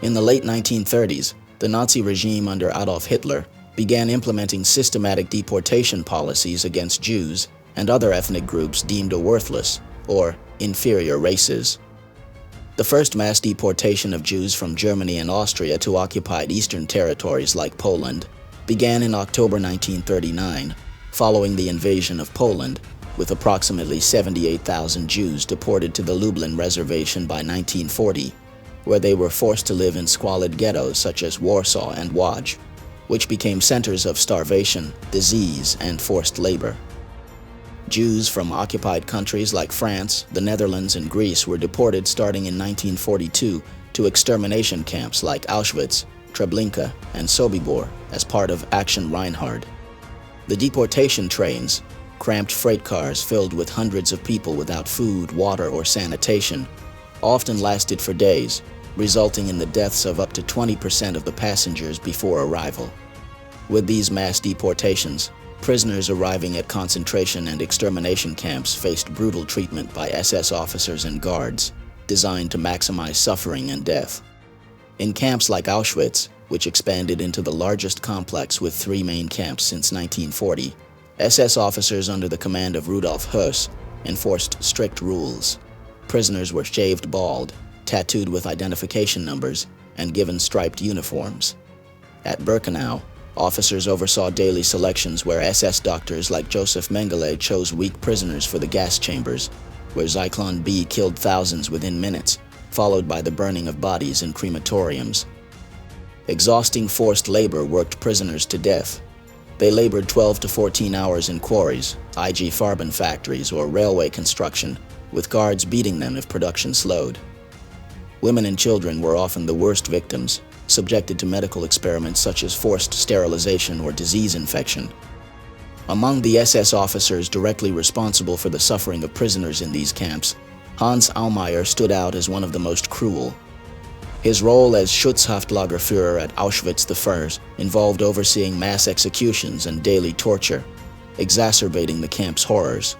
In the late 1930s, the Nazi regime under Adolf Hitler began implementing systematic deportation policies against Jews and other ethnic groups deemed worthless or inferior races. The first mass deportation of Jews from Germany and Austria to occupied eastern territories like Poland began in October 1939, following the invasion of Poland, with approximately 78,000 Jews deported to the Lublin reservation by 1940, where they were forced to live in squalid ghettos such as Warsaw and Łódź, which became centers of starvation, disease, and forced labor. Jews from occupied countries like France, the Netherlands, and Greece were deported starting in 1942 to extermination camps like Auschwitz, Treblinka, and Sobibor as part of Action Reinhard. The deportation trains, cramped freight cars filled with hundreds of people without food, water, or sanitation, often lasted for days, resulting in the deaths of up to 20% of the passengers before arrival. With these mass deportations, prisoners arriving at concentration and extermination camps faced brutal treatment by SS officers and guards, designed to maximize suffering and death. In camps like Auschwitz, which expanded into the largest complex with 3 main camps since 1940, SS officers under the command of Rudolf Höss enforced strict rules. Prisoners were shaved bald, tattooed with identification numbers, and given striped uniforms. At Birkenau, officers oversaw daily selections where SS doctors like Joseph Mengele chose weak prisoners for the gas chambers, where Zyklon B killed thousands within minutes, followed by the burning of bodies in crematoriums. Exhausting forced labor worked prisoners to death. They labored 12 to 14 hours in quarries, IG Farben factories, or railway construction, with guards beating them if production slowed. Women and children were often the worst victims, subjected to medical experiments such as forced sterilization or disease infection. Among the SS officers directly responsible for the suffering of prisoners in these camps, Hans Aumeier stood out as one of the most cruel. His role as Schutzhaftlagerführer at Auschwitz I involved overseeing mass executions and daily torture, exacerbating the camp's horrors.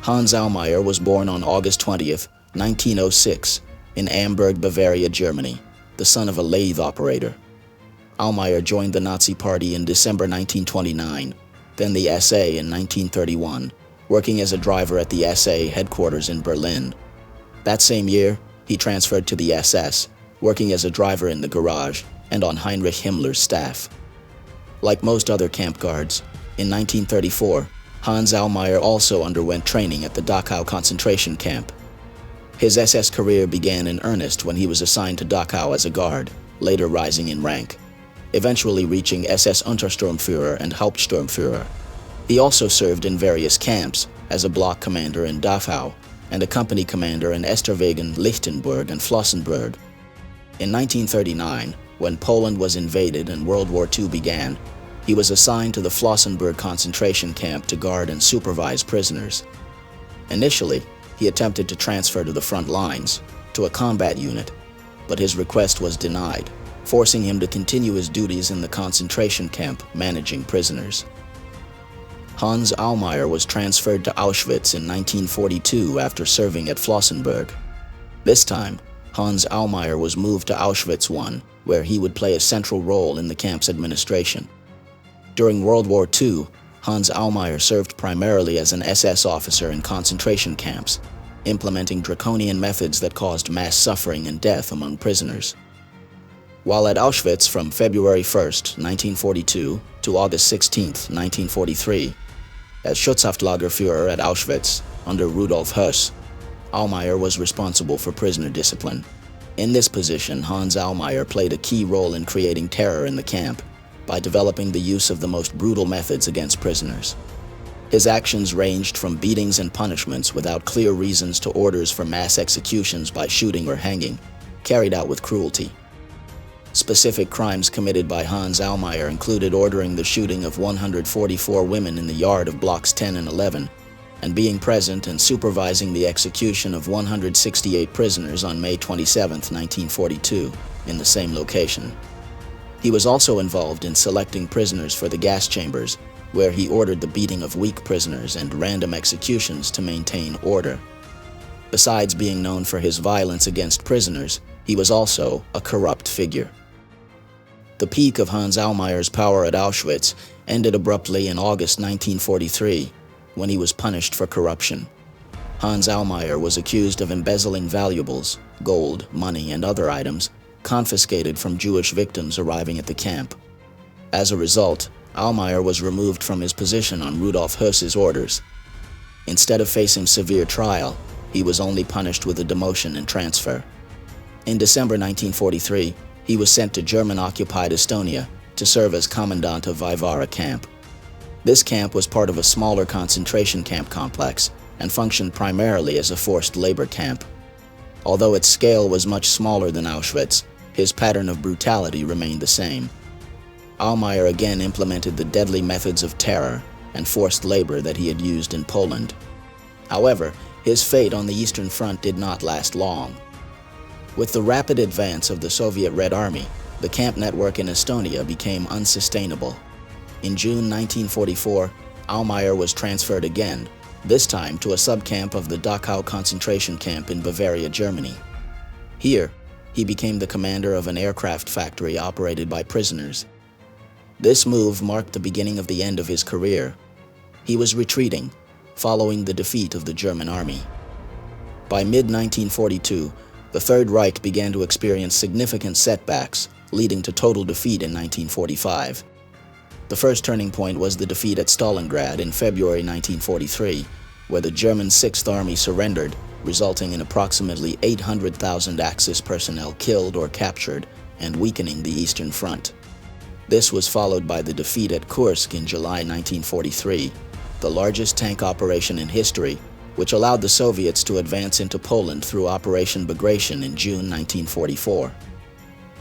Hans Aumeier was born on August 20th, 1906, in Amberg, Bavaria, Germany, the son of a lathe operator. Aumeier joined the Nazi Party in December 1929, then the SA in 1931, working as a driver at the SA headquarters in Berlin. That same year, he transferred to the SS, working as a driver in the garage and on Heinrich Himmler's staff. Like most other camp guards, in 1934, Hans Aumeier also underwent training at the Dachau concentration camp. His SS career began in earnest when he was assigned to Dachau as a guard, later rising in rank, eventually reaching SS-Untersturmführer and Hauptsturmführer. He also served in various camps as a block commander in Dachau and a company commander in Esterwegen, Lichtenberg, and Flossenburg. In 1939, when Poland was invaded and World War II began, he was assigned to the Flossenburg concentration camp to guard and supervise prisoners. Initially, he attempted to transfer to the front lines, to a combat unit, but his request was denied, forcing him to continue his duties in the concentration camp managing prisoners. Hans Aumeier was transferred to Auschwitz in 1942 after serving at Flossenburg. This time, Hans Aumeier was moved to Auschwitz I, where he would play a central role in the camp's administration. During World War II, Hans Aumeier served primarily as an SS officer in concentration camps, implementing draconian methods that caused mass suffering and death among prisoners. While at Auschwitz from February 1, 1942 to August 16, 1943, as Schutzhaftlagerführer at Auschwitz under Rudolf Höss, Aumeier was responsible for prisoner discipline. In this position, Hans Aumeier played a key role in creating terror in the camp by developing the use of the most brutal methods against prisoners. His actions ranged from beatings and punishments without clear reasons to orders for mass executions by shooting or hanging, carried out with cruelty. Specific crimes committed by Hans Aumeier included ordering the shooting of 144 women in the yard of Blocks 10 and 11, and being present and supervising the execution of 168 prisoners on May 27, 1942, in the same location. He was also involved in selecting prisoners for the gas chambers, where he ordered the beating of weak prisoners and random executions to maintain order. Besides being known for his violence against prisoners, he was also a corrupt figure. The peak of Hans Aumeier's power at Auschwitz ended abruptly in August 1943, when he was punished for corruption. Hans Aumeier was accused of embezzling valuables, gold, money, and other items confiscated from Jewish victims arriving at the camp. As a result, Aumeier was removed from his position on Rudolf Höss's orders. Instead of facing severe trial, he was only punished with a demotion and transfer. In December 1943, he was sent to German-occupied Estonia to serve as commandant of Vaivara Camp. This camp was part of a smaller concentration camp complex and functioned primarily as a forced labor camp. Although its scale was much smaller than Auschwitz, his pattern of brutality remained the same. Aumeier again implemented the deadly methods of terror and forced labor that he had used in Poland. However, his fate on the Eastern Front did not last long. With the rapid advance of the Soviet Red Army, the camp network in Estonia became unsustainable. In June 1944, Aumeier was transferred again, this time to a subcamp of the Dachau concentration camp in Bavaria, Germany. Here, he became the commander of an aircraft factory operated by prisoners. This move marked the beginning of the end of his career. He was retreating, following the defeat of the German army. By mid-1942, the Third Reich began to experience significant setbacks, leading to total defeat in 1945. The first turning point was the defeat at Stalingrad in February 1943, where the German Sixth Army surrendered, resulting in approximately 800,000 Axis personnel killed or captured and weakening the Eastern Front. This was followed by the defeat at Kursk in July 1943, the largest tank operation in history, which allowed the Soviets to advance into Poland through Operation Bagration in June 1944.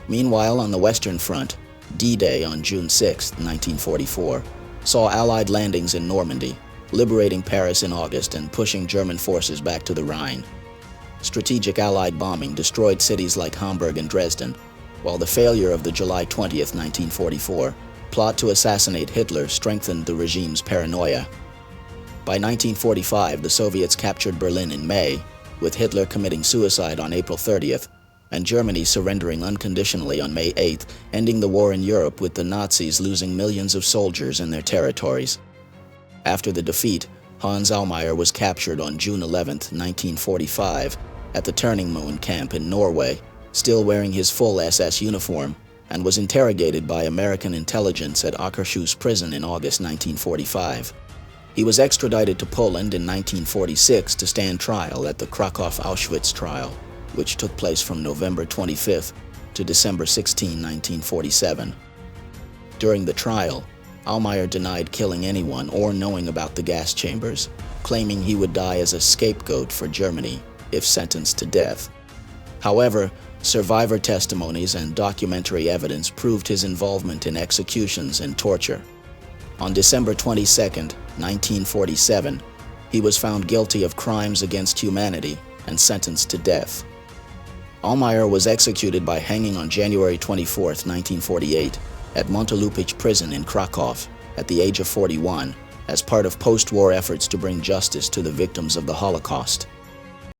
Meanwhile, on the Western Front, D-Day on June 6, 1944, saw Allied landings in Normandy, liberating Paris in August and pushing German forces back to the Rhine. Strategic Allied bombing destroyed cities like Hamburg and Dresden, while the failure of the July 20, 1944, plot to assassinate Hitler strengthened the regime's paranoia. By 1945, the Soviets captured Berlin in May, with Hitler committing suicide on April 30th, and Germany surrendering unconditionally on May 8th, ending the war in Europe with the Nazis losing millions of soldiers in their territories. After the defeat, Hans Aumeier was captured on June 11, 1945, at the Turning Moon camp in Norway, still wearing his full SS uniform, and was interrogated by American intelligence at Akershus prison in August 1945. He was extradited to Poland in 1946 to stand trial at the Kraków Auschwitz trial, which took place from November 25 to December 16, 1947. During the trial, Aumeier denied killing anyone or knowing about the gas chambers, claiming he would die as a scapegoat for Germany if sentenced to death. However, survivor testimonies and documentary evidence proved his involvement in executions and torture. On December 22, 1947, he was found guilty of crimes against humanity and sentenced to death. Aumeier was executed by hanging on January 24, 1948, at Montelupich Prison in Kraków at the age of 41, as part of post-war efforts to bring justice to the victims of the Holocaust.